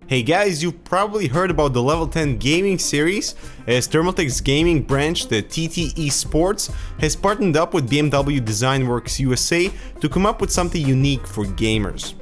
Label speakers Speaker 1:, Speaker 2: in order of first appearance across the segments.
Speaker 1: Hey guys, you've probably heard about the Level 10 gaming series, as Thermaltake's gaming branch, the TT eSports, has partnered up with BMW Designworks USA to come up with something unique for gamers.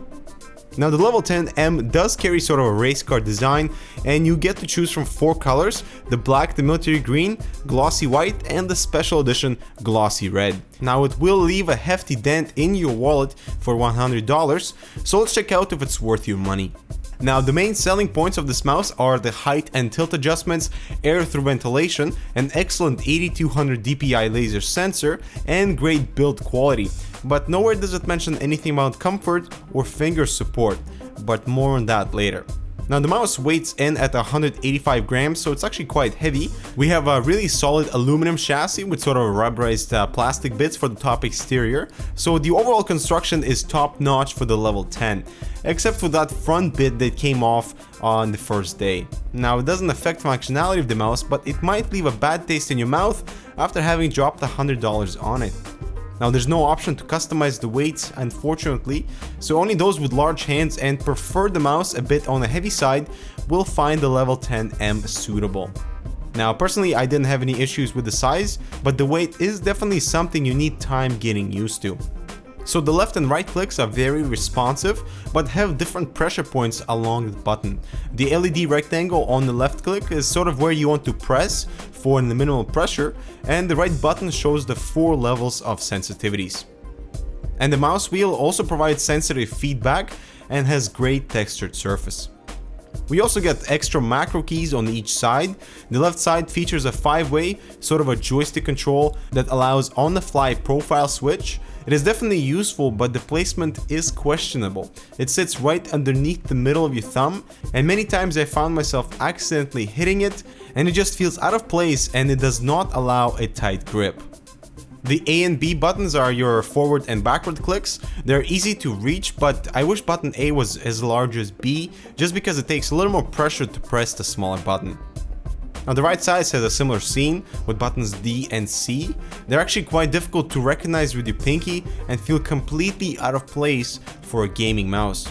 Speaker 1: Now the Level 10M does carry sort of a race car design, and you get to choose from 4 colors: the black, the military green, glossy white, and the special edition glossy red. Now it will leave a hefty dent in your wallet for $100, so let's check out if it's worth your money. Now the main selling points of this mouse are the height and tilt adjustments, air through ventilation, an excellent 8200 dpi laser sensor, and great build quality. But nowhere does it mention anything about comfort or finger support, but more on that later. Now the mouse weighs in at 185 grams, so it's actually quite heavy. We have a really solid aluminum chassis with sort of rubberized plastic bits for the top exterior, so the overall construction is top notch for the Level 10, except for that front bit that came off on the first day. Now it doesn't affect functionality of the mouse, but it might leave a bad taste in your mouth after having dropped $100 on it. Now there's no option to customize the weights, unfortunately, so only those with large hands and prefer the mouse a bit on the heavy side will find the Level 10M suitable. Now personally I didn't have any issues with the size, but the weight is definitely something you need time getting used to. So the left and right clicks are very responsive, but have different pressure points along the button. The LED rectangle on the left click is sort of where you want to press for the minimal pressure, and the right button shows the 4 levels of sensitivities. And the mouse wheel also provides sensitive feedback and has great textured surface. We also get extra macro keys on each side. The left side features a 5-way, sort of a joystick control that allows on-the-fly profile switch. It is definitely useful, but the placement is questionable. It sits right underneath the middle of your thumb, and many times I found myself accidentally hitting it, and it just feels out of place and it does not allow a tight grip. The A and B buttons are your forward and backward clicks. They're easy to reach, but I wish button A was as large as B, just because it takes a little more pressure to press the smaller button. Now the right side has a similar scene with buttons D and C. They're actually quite difficult to recognize with your pinky and feel completely out of place for a gaming mouse.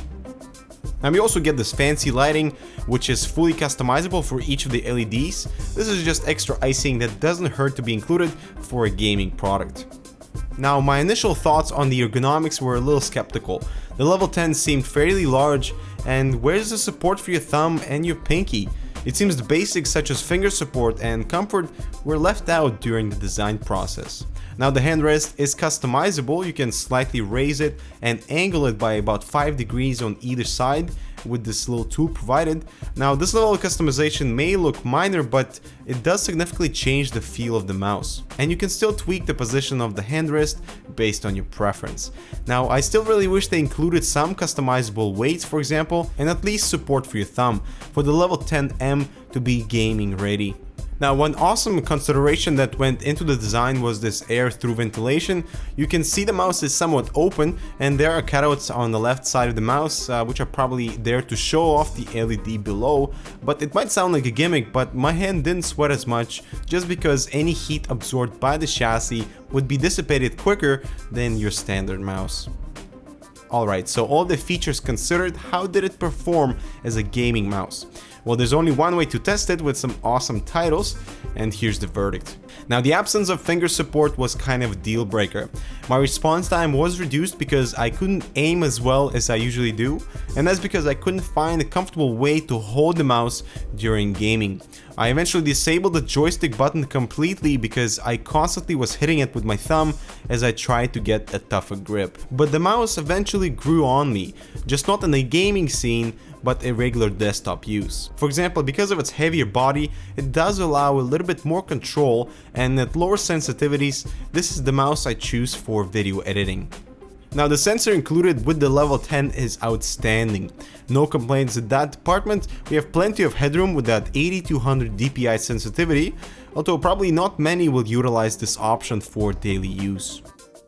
Speaker 1: Now we also get this fancy lighting, which is fully customizable for each of the LEDs. This is just extra icing that doesn't hurt to be included for a gaming product. Now my initial thoughts on the ergonomics were a little skeptical. The Level 10 seemed fairly large, and where's the support for your thumb and your pinky? It seems the basics such as finger support and comfort were left out during the design process. Now the handrest is customizable. You can slightly raise it and angle it by about 5 degrees on either side with this little tool provided. Now this level of customization may look minor, but it does significantly change the feel of the mouse. And you can still tweak the position of the handrest based on your preference. Now I still really wish they included some customizable weights, for example, and at least support for your thumb for the Level 10M to be gaming ready. Now one awesome consideration that went into the design was this air through ventilation. You can see the mouse is somewhat open, and there are cutouts on the left side of the mouse which are probably there to show off the LED below, but it might sound like a gimmick, but my hand didn't sweat as much just because any heat absorbed by the chassis would be dissipated quicker than your standard mouse. Alright, so all the features considered, how did it perform as a gaming mouse? Well, there's only one way to test it with some awesome titles, and here's the verdict. Now the absence of finger support was kind of a deal breaker. My response time was reduced because I couldn't aim as well as I usually do, and that's because I couldn't find a comfortable way to hold the mouse during gaming. I eventually disabled the joystick button completely because I constantly was hitting it with my thumb as I tried to get a tougher grip. But the mouse eventually grew on me, just not in a gaming scene, but a regular desktop use. For example, because of its heavier body, it does allow a little bit more control, and at lower sensitivities, this is the mouse I choose for video editing. Now the sensor included with the Level 10 is outstanding. No complaints in that department. We have plenty of headroom with that 8200 dpi sensitivity, although probably not many will utilize this option for daily use.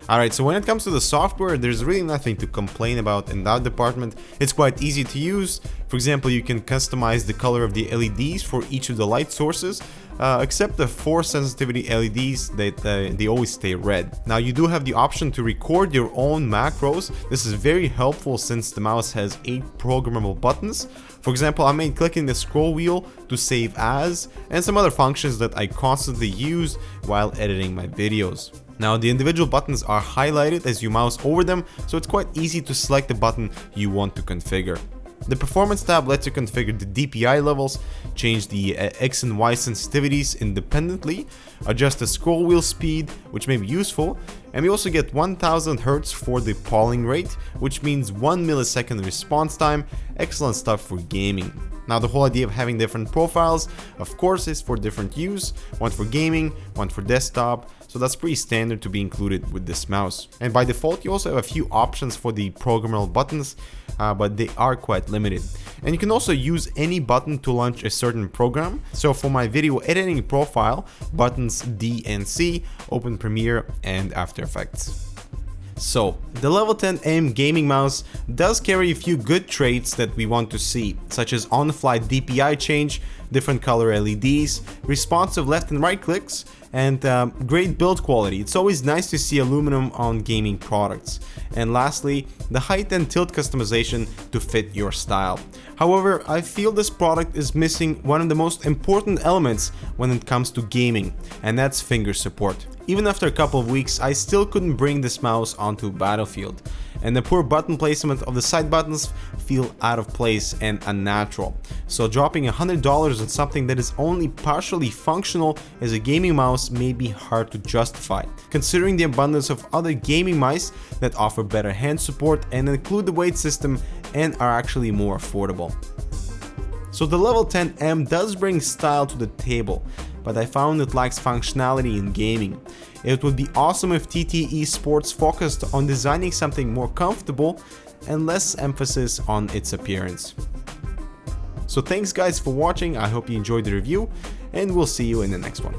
Speaker 1: Alright, so when it comes to the software, there's really nothing to complain about in that department. It's quite easy to use. For example, you can customize the color of the LEDs for each of the light sources. except the 4 sensitivity LEDs that they always stay red. Now you do have the option to record your own macros. This is very helpful since the mouse has 8 programmable buttons. For example, I made clicking the scroll wheel to save as, and some other functions that I constantly use while editing my videos. Now the individual buttons are highlighted as you mouse over them, so it's quite easy to select the button you want to configure. The Performance tab lets you configure the DPI levels, change the X and Y sensitivities independently, adjust the scroll wheel speed, which may be useful, and we also get 1000 Hz for the polling rate, which means 1 millisecond response time. Excellent stuff for gaming. Now the whole idea of having different profiles, of course, is for different use, one for gaming, one for desktop, so that's pretty standard to be included with this mouse. And by default you also have a few options for the programmable buttons, but they are quite limited. And you can also use any button to launch a certain program. So for my video editing profile, buttons D and C, open Premiere and After Effects. So, the Level 10M gaming mouse does carry a few good traits that we want to see, such as on-the-fly DPI change, different color LEDs, responsive left and right clicks, and great build quality. It's always nice to see aluminum on gaming products. And lastly, the height and tilt customization to fit your style. However, I feel this product is missing one of the most important elements when it comes to gaming, and that's finger support. Even after a couple of weeks, I still couldn't bring this mouse onto Battlefield, and the poor button placement of the side buttons feel out of place and unnatural. So dropping $100 on something that is only partially functional as a gaming mouse may be hard to justify, considering the abundance of other gaming mice that offer better hand support and include the weight system and are actually more affordable. So the Level 10M does bring style to the table, but I found it lacks functionality in gaming. It would be awesome if TT eSports focused on designing something more comfortable and less emphasis on its appearance. So thanks guys for watching, I hope you enjoyed the review, and we'll see you in the next one.